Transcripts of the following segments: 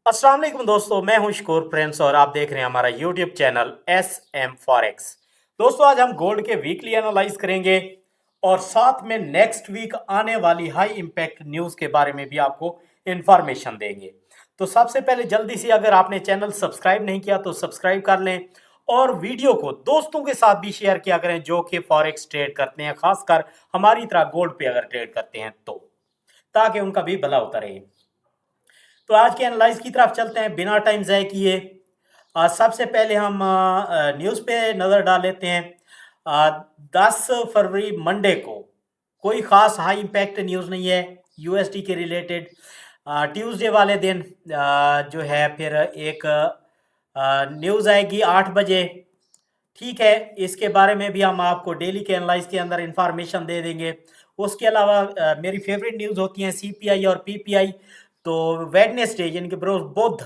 अस्सलाम वालेकुम दोस्तों, मैं हूं शकूर प्रिंस और आप देख रहे हैं हमारा YouTube channel S M Forex. दोस्तों, आज हम गोल्ड के वीकली एनालाइज करेंगे और साथ में नेक्स्ट वीक आने वाली हाई इम्पैक्ट न्यूज़ के बारे में भी आपको इंफॉर्मेशन देंगे। तो सबसे पहले जल्दी से अगर आपने चैनल सब्सक्राइब नहीं किया तो सब्सक्राइब कर लें और वीडियो को दोस्तों के साथ भी शेयर किया करें जो कि फॉरेक्स ट्रेड करते हैं, खासकर हमारी तरह गोल्ड पे अगर ट्रेड करते हैं तो, ताकि उनका भी भला होता रहे। तो आज के एनालाइज की तरफ चलते हैं बिना टाइम ज़ाय किए। सबसे पहले हम न्यूज़ पे नज़र डाल लेते हैं। 10 फरवरी मंडे को कोई ख़ास हाई इम्पैक्ट न्यूज़ नहीं है यूएसडी के रिलेटेड। ट्यूसडे वाले दिन जो है फिर एक न्यूज़ आएगी 8 बजे। ठीक है, इसके बारे में भी हम आपको डेली के एनालाइज के अंदर इंफॉर्मेशन दे देंगे। उसके अलावा मेरी फेवरेट न्यूज़ होती हैं सीपीआई और पीपीआई। तो वेडनेसडे यानी कि बरोज बुध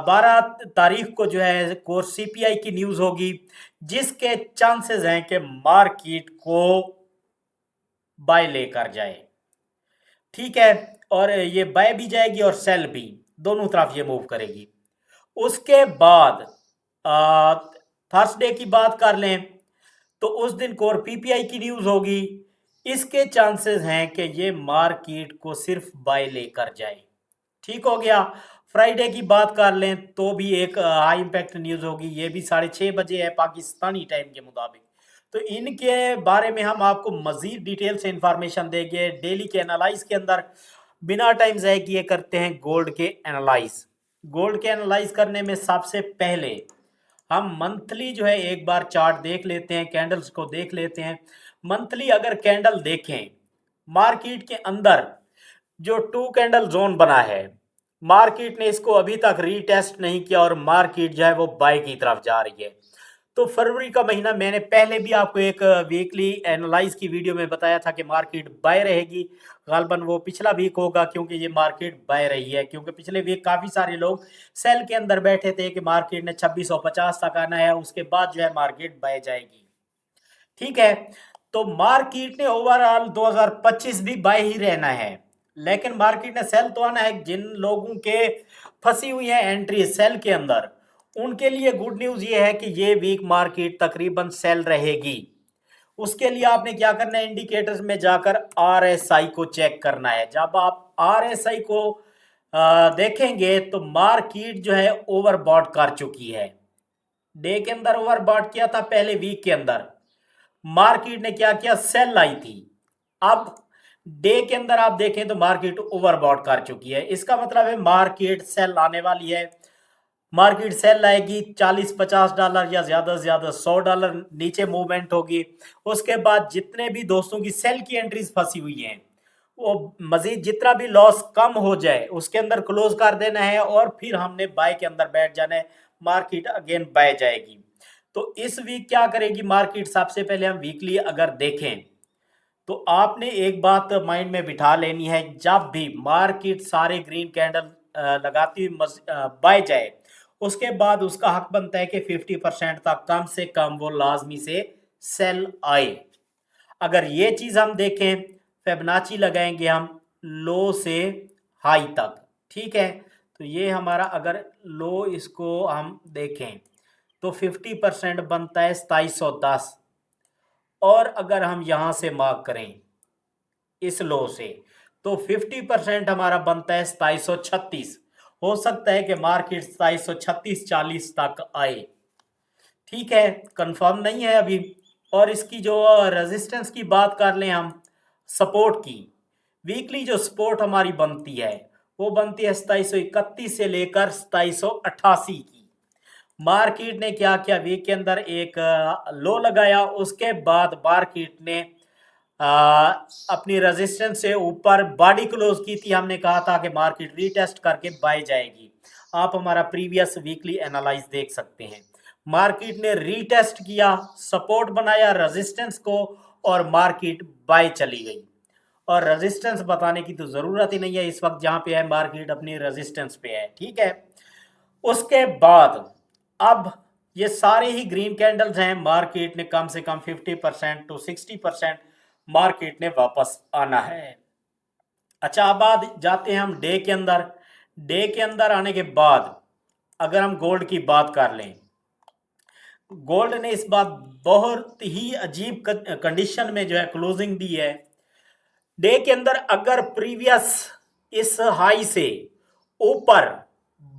12 तारीख को जो है कोर्स सीपीआई की न्यूज़ होगी, जिसके चांसेस हैं कि मार्केट को बाय लेकर जाए। ठीक है, और ये बाय भी जाएगी और सेल भी, दोनों तरफ ये मूव करेगी। उसके बाद थर्सडे की बात कर लें तो उस दिन कोर पीपीआई की न्यूज़ होगी। इसके चांसेस हैं कि ये मार्केट को सिर्फ बाय लेकर जाए। ठीक हो गया। फ्राइडे की बात कर लें तो भी एक हाई इम्पैक्ट न्यूज़ होगी, ये भी 6:30 बजे है पाकिस्तानी टाइम के मुताबिक। तो इनके बारे में हम आपको मज़ीद डिटेल से इंफॉर्मेशन देंगे डेली के एनालाइज के अंदर। बिना टाइम ज़ाय किए करते हैं गोल्ड के एनालाइज। गोल्ड के एनालाइज करने में सबसे पहले हम मंथली जो है एक बार चार्ट देख लेते हैं, कैंडल्स को देख लेते हैं। मंथली अगर कैंडल देखें मार्केट के अंदर, जो 2 कैंडल जोन बना है, मार्केट ने इसको अभी तक रीटेस्ट नहीं किया और मार्केट जो है वो बाय की तरफ जा रही है। तो फरवरी का महीना मैंने पहले भी आपको एक वीकली एनालाइज की वीडियो में बताया था कि मार्केट बाय रहेगी। गालबन वो पिछला वीक होगा क्योंकि ये मार्केट बाय रही है, क्योंकि पिछले वीक काफ़ी सारे लोग सेल के अंदर बैठे थे कि मार्केट ने 2650 तक आना है, उसके बाद जो है मार्केट बाय जाएगी। ठीक है, तो मार्केट ने ओवरऑल 2025 भी बाय ही रहना है, लेकिन मार्केट ने सेल तो आना है। जिन लोगों के फंसी हुई है एंट्री सेल के अंदर, उनके लिए गुड न्यूज़ ये है कि ये वीक मार्केट तकरीबन सेल रहेगी। उसके लिए आपने क्या करना है, इंडिकेटर्स में जाकर आरएसआई को चेक करना है। जब आप आरएसआई को देखेंगे तो मार्केट जो है ओवरबॉट कर चुकी है। डे के अंदर ओवरबॉट किया था, पहले वीक के अंदर मार्केट ने क्या किया, सेल आई थी। अब डे के अंदर आप देखें तो मार्केट ओवरबॉट कर चुकी है। इसका मतलब है मार्केट सेल आने वाली है। मार्केट सेल लाएगी, $40-50 या ज़्यादा से ज़्यादा $100 नीचे मूवमेंट होगी। उसके बाद जितने भी दोस्तों की सेल की एंट्रीज फंसी हुई हैं, वो मजीद जितना भी लॉस कम हो जाए उसके अंदर क्लोज कर देना है और फिर हमने बाय के अंदर बैठ जाना है। मार्केट अगेन बाय जाएगी। तो इस वीक क्या करेगी मार्केट, सबसे पहले हम वीकली अगर देखें तो आपने एक बात माइंड में बिठा लेनी है, जब भी मार्केट सारे ग्रीन कैंडल लगाती हुई बाय जाए, उसके बाद उसका हक बनता है कि 50% तक कम से कम वो लाजमी से सेल आए। अगर ये चीज़ हम देखें, फिबोनाची लगाएंगे हम लो से हाई तक। ठीक है, तो ये हमारा अगर लो इसको हम देखें तो 50% बनता है 2710। और अगर हम यहाँ से मार्क करें इस लो से तो 50% हमारा बनता है 2736। हो सकता है कि मार्केट 2736-40 तक आए। ठीक है, कंफर्म नहीं है अभी। और इसकी जो रेजिस्टेंस की बात कर लें हम, सपोर्ट की, वीकली जो सपोर्ट हमारी बनती है वो बनती है 2731 से लेकर 2788 की। मार्केट ने क्या किया, वीक के अंदर एक लो लगाया, उसके बाद मार्केट ने अपनी रेजिस्टेंस से ऊपर बॉडी क्लोज की थी। हमने कहा था कि मार्केट रीटेस्ट करके बाय जाएगी। आप हमारा प्रीवियस वीकली एनालाइज देख सकते हैं। मार्केट ने रीटेस्ट किया, सपोर्ट बनाया रेजिस्टेंस को और मार्केट बाय चली गई। और रेजिस्टेंस बताने की तो ज़रूरत ही नहीं है, इस वक्त जहाँ पे है मार्केट अपनी रेजिस्टेंस पे है। ठीक है, उसके बाद अब ये सारे ही ग्रीन कैंडल्स हैं, मार्केट ने कम से कम 50% टू 60% मार्केट ने वापस आना है। अच्छा, अब बाद जाते हैं हम डे के अंदर। डे के अंदर आने के बाद अगर हम गोल्ड की बात कर लें, गोल्ड ने इस बात बहुत ही अजीब कंडीशन में जो है क्लोजिंग दी है। डे के अंदर अगर प्रीवियस इस हाई से ऊपर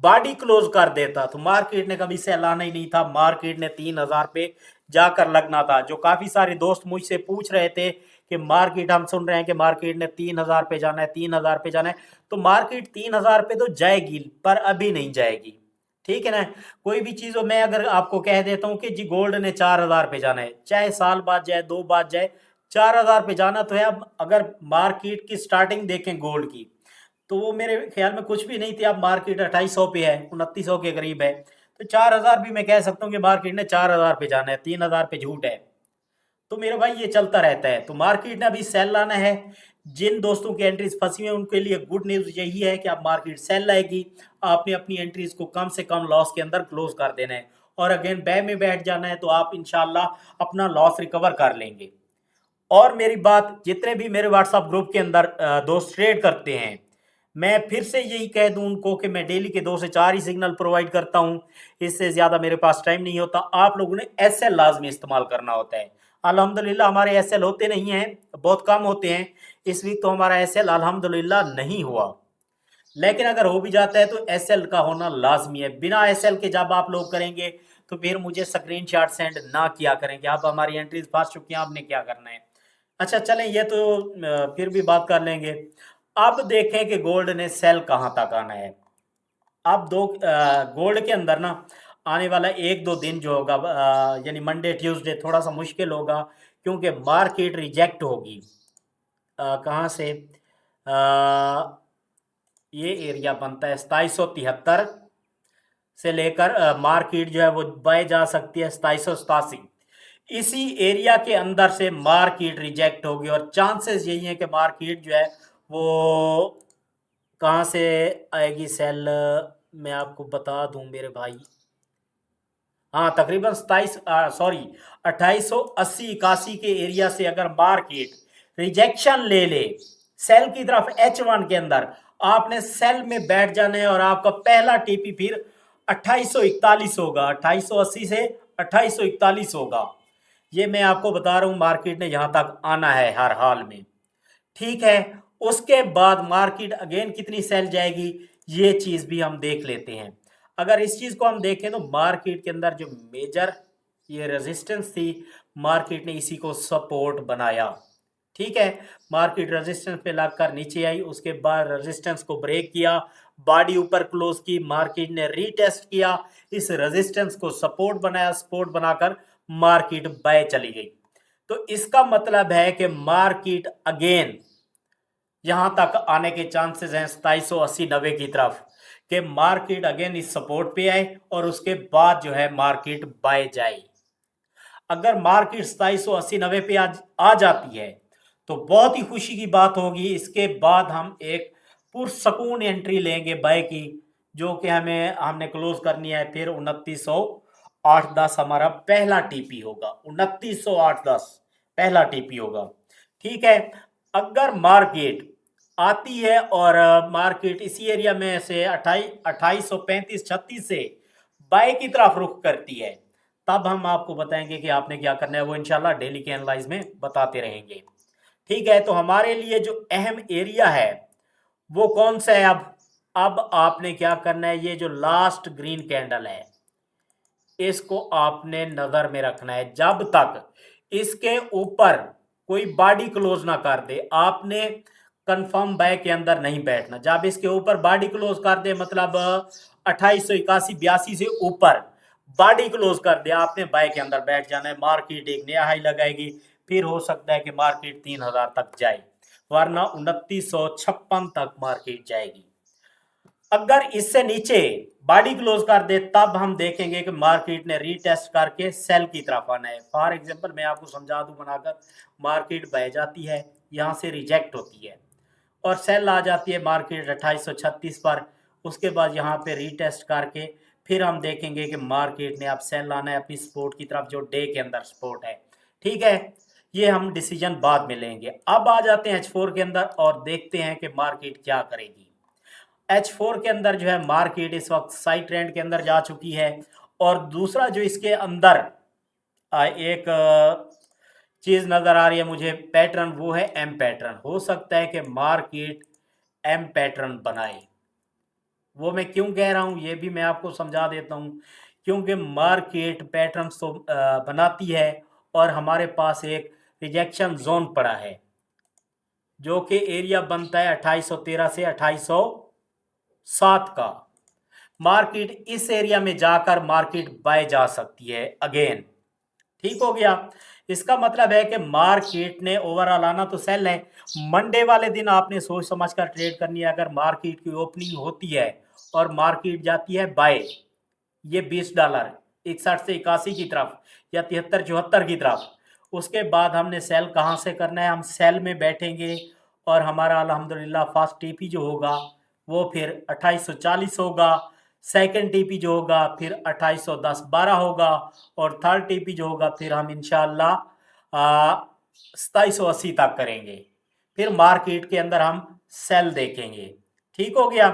बॉडी क्लोज कर देता तो मार्केट ने कभी सेल आना ही नहीं था। मार्केट ने 3000 पे जाकर लगना था। जो काफी सारे दोस्त मुझसे पूछ रहे थे कि मार्केट, हम सुन रहे हैं कि मार्केट ने 3000 पे जाना है, 3000 पे जाना है, तो मार्केट 3000 पे तो जाएगी पर अभी नहीं जाएगी। ठीक है ना। कोई भी चीज मैं अगर आपको कह देता हूँ कि जी गोल्ड ने 4000 पे जाना है, चाहे साल बाद जाए, 2 बाद जाए, 4000 पे जाना तो है। अब अगर मार्केट की स्टार्टिंग देखें गोल्ड की, तो वो मेरे ख्याल में कुछ भी नहीं थी। अब मार्केट 2800 पे है, 2900 के करीब है, तो 4000 भी मैं कह सकता हूँ कि मार्केट ने 4000 पे जाना है, 3000 पे झूठ है। तो मेरे भाई ये चलता रहता है। तो मार्केट ने अभी सेल लाना है। जिन दोस्तों की एंट्रीज फंसी हुई हैं उनके लिए गुड न्यूज यही है कि अब मार्केट सेल लाएगी। आपने अपनी एंट्रीज को कम से कम लॉस के अंदर क्लोज कर देना है, और अगेन बै में बैठ जाना है, तो आप इंशाल्लाह अपना लॉस रिकवर कर लेंगे। और मेरी बात, जितने भी मेरे व्हाट्सएप ग्रुप के अंदर दोस्त ट्रेड करते हैं, मैं फिर से यही कह दूं उनको कि मैं डेली के 2 से 4 ही सिग्नल प्रोवाइड करता हूं। इससे ज़्यादा मेरे पास टाइम नहीं होता। आप लोगों ने एसएल लाजमी इस्तेमाल करना होता है। अल्हम्दुलिल्लाह हमारे एसएल होते नहीं हैं, बहुत कम होते हैं। इस वीक तो हमारा एसएल अल्हम्दुलिल्लाह नहीं हुआ, लेकिन अगर हो भी जाता है तो एसएल का होना लाजमी है। बिना एसएल के जब आप लोग करेंगे तो फिर मुझे स्क्रीनशॉट सेंड ना किया करेंगे आप हमारी एंट्रीज फंस चुकी हैं, आपने क्या करना है। अच्छा चलें, ये तो फिर भी बात कर लेंगे। अब देखें कि गोल्ड ने सेल कहाँ तक आना है। अब गोल्ड के अंदर ना आने वाला 1-2 दिन जो होगा, यानी मंडे ट्यूसडे थोड़ा सा मुश्किल होगा, क्योंकि मार्केट रिजेक्ट होगी। कहाँ से? ये एरिया बनता है 2773 से लेकर, मार्केट जो है वो बाय जा सकती है 2787। इसी एरिया के अंदर से मार्केट रिजेक्ट होगी, और चांसेस यही है कि मार्केट जो है वो कहाँ से आएगी सेल, मैं आपको बता दूं मेरे भाई। हाँ, तकरीबन 2880-81 के एरिया से अगर मार्केट रिजेक्शन ले ले सेल की तरफ H1 के अंदर, आपने सेल में बैठ जाना है, और आपका पहला टीपी फिर 2841 होगा। 2880 से 2841 होगा। ये मैं आपको बता रहा हूँ, मार्केट ने यहां तक आना है हर हाल में। ठीक है। उसके बाद मार्केट अगेन कितनी सेल जाएगी, ये चीज भी हम देख लेते हैं। अगर इस चीज को हम देखें तो मार्केट के अंदर जो मेजर ये रेजिस्टेंस थी, मार्केट ने इसी को सपोर्ट बनाया। ठीक है। मार्केट रेजिस्टेंस पे लगकर नीचे आई, उसके बाद रेजिस्टेंस को ब्रेक किया, बॉडी ऊपर क्लोज की, मार्केट ने रीटेस्ट किया, इस रेजिस्टेंस को सपोर्ट बनाया, सपोर्ट बनाकर मार्केट बाय चली गई। तो इसका मतलब है कि मार्केट अगेन यहां तक आने के चांसेस हैं 2780-90 की तरफ, कि मार्केट अगेन इस सपोर्ट पे आए और उसके बाद जो है मार्केट बाय जाए। अगर मार्केट 2780-90 पे आ जाती है तो बहुत ही खुशी की बात होगी। इसके बाद हम एक पुरसकून एंट्री लेंगे बाय की, जो कि हमने क्लोज करनी है फिर 2908-10 हमारा पहला टीपी होगा। 2908-10 पहला टीपी होगा। ठीक है। अगर मार्केट आती है और मार्केट इसी एरिया में से 2835-36 से बाय की तरफ रुख करती है, तब हम आपको बताएंगे कि आपने क्या करना है। वो इंशाल्लाह डेली के एनालाइज में बताते रहेंगे। ठीक है। तो हमारे लिए जो अहम एरिया है वो कौन सा है? अब आपने क्या करना है, ये जो लास्ट ग्रीन कैंडल है इसको आपने नजर में रखना है। जब तक इसके ऊपर कोई बॉडी क्लोज ना कर दे, आपने कंफर्म बाय के अंदर नहीं बैठना। जब इसके ऊपर बॉडी क्लोज कर दे, मतलब 2881-82 से ऊपर बॉडी क्लोज कर दे, आपने बाय के अंदर बैठ जाना है। मार्केट एक नया हाई लगाएगी, फिर हो सकता है कि मार्केट 3000 तक जाए, वरना 2956 तक मार्केट जाएगी। अगर इससे नीचे बॉडी क्लोज कर दे, तब हम देखेंगे कि मार्केट ने रीटेस्ट करके सेल की तरफ आना है। फॉर एग्जांपल मैं आपको समझा दूं बनाकर, मार्केट बह जाती है, यहां से रिजेक्ट होती है और सेल आ जाती है मार्केट 2836 पर। उसके बाद यहाँ पे रीटेस्ट करके फिर हम देखेंगे कि मार्केट ने अब सेल आना है अपनी सपोर्ट की तरफ, जो डे के अंदर सपोर्ट है। ठीक है। ये हम डिसीजन बाद में लेंगे। अब आ जाते हैं H4 के अंदर और देखते हैं कि मार्केट क्या करेगी। H4 के अंदर जो है मार्केट इस वक्त साइड ट्रेंड के अंदर जा चुकी है। और दूसरा जो इसके अंदर एक चीज़ नज़र आ रही है मुझे पैटर्न, वो है एम पैटर्न। हो सकता है कि मार्केट एम पैटर्न बनाए। वो मैं क्यों कह रहा हूँ ये भी मैं आपको समझा देता हूँ। क्योंकि मार्केट पैटर्न तो बनाती है और हमारे पास एक रिजेक्शन जोन पड़ा है जो कि एरिया बनता है 2813 से 2807 का। मार्केट इस एरिया में जाकर मार्केट बाय जा सकती है अगेन। ठीक हो गया। इसका मतलब है कि मार्केट ने ओवरऑल आना तो सेल है। मंडे वाले दिन आपने सोच समझ कर ट्रेड करनी है। अगर मार्केट की ओपनिंग होती है और मार्केट जाती है बाय, ये $20 61 से 81 की तरफ या 73-74 की तरफ, उसके बाद हमने सेल कहाँ से करना है? हम सेल में बैठेंगे और हमारा अल्हम्दुलिल्लाह फर्स्ट टीपी जो होगा वो फिर 2840 होगा, सेकंड टीपी जो होगा फिर 2810-12 होगा और थर्ड टीपी जो होगा फिर हम इंशाल्लाह 2780 तक करेंगे। फिर मार्केट के अंदर हम सेल देखेंगे। ठीक हो गया।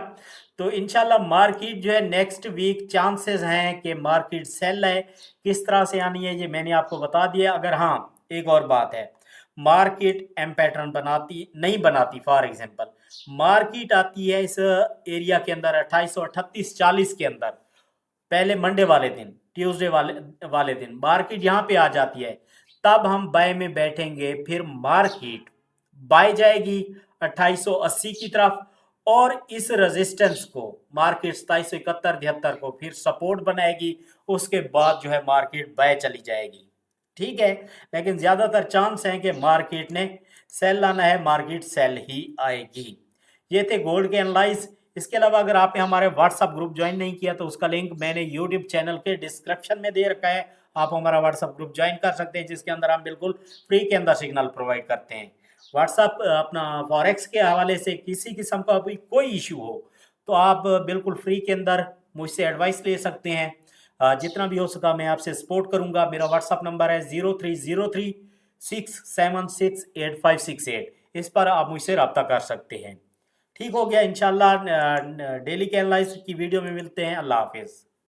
तो इंशाल्लाह मार्केट जो है नेक्स्ट वीक चांसेस हैं कि मार्केट सेल है। किस तरह से आनी है ये मैंने आपको बता दिया। अगर हाँ, एक और बात है, मार्केट एम पैटर्न बनाती नहीं बनाती, फॉर एग्जांपल मार्केट आती है इस एरिया के अंदर 2838-40 के अंदर, पहले मंडे वाले दिन, ट्यूसडे वाले दिन मार्केट यहाँ पे आ जाती है, तब हम बाय में बैठेंगे। फिर मार्केट बाय जाएगी 2880 की तरफ और इस रेजिस्टेंस को मार्केट 2771-73 को फिर सपोर्ट बनाएगी। उसके बाद जो है मार्केट बाय चली जाएगी। ठीक है। लेकिन ज्यादातर चांस है कि मार्केट ने सेल लाना है, मार्केट सेल ही आएगी। ये थे गोल्ड के एनालाइज। इसके अलावा अगर आपने हमारे व्हाट्सएप ग्रुप ज्वाइन नहीं किया तो उसका लिंक मैंने यूट्यूब चैनल के डिस्क्रिप्शन में दे रखा है। आप हमारा व्हाट्सएप ग्रुप ज्वाइन कर सकते हैं जिसके अंदर हम बिल्कुल फ्री के अंदर सिग्नल प्रोवाइड करते हैं। व्हाट्सएप अपना फॉरेक्स के हवाले से किसी किस्म का भी कोई इशू हो तो आप बिल्कुल फ्री के अंदर मुझसे एडवाइस ले सकते हैं। जितना भी हो सका मैं आपसे सपोर्ट करूंगा। मेरा व्हाट्सएप नंबर है 03036768 इस पर आप मुझसे रब्ता कर सकते हैं। ठीक हो गया। इंशाल्लाह डेली के एनालाइज की वीडियो में मिलते हैं। अल्लाह हाफिज़।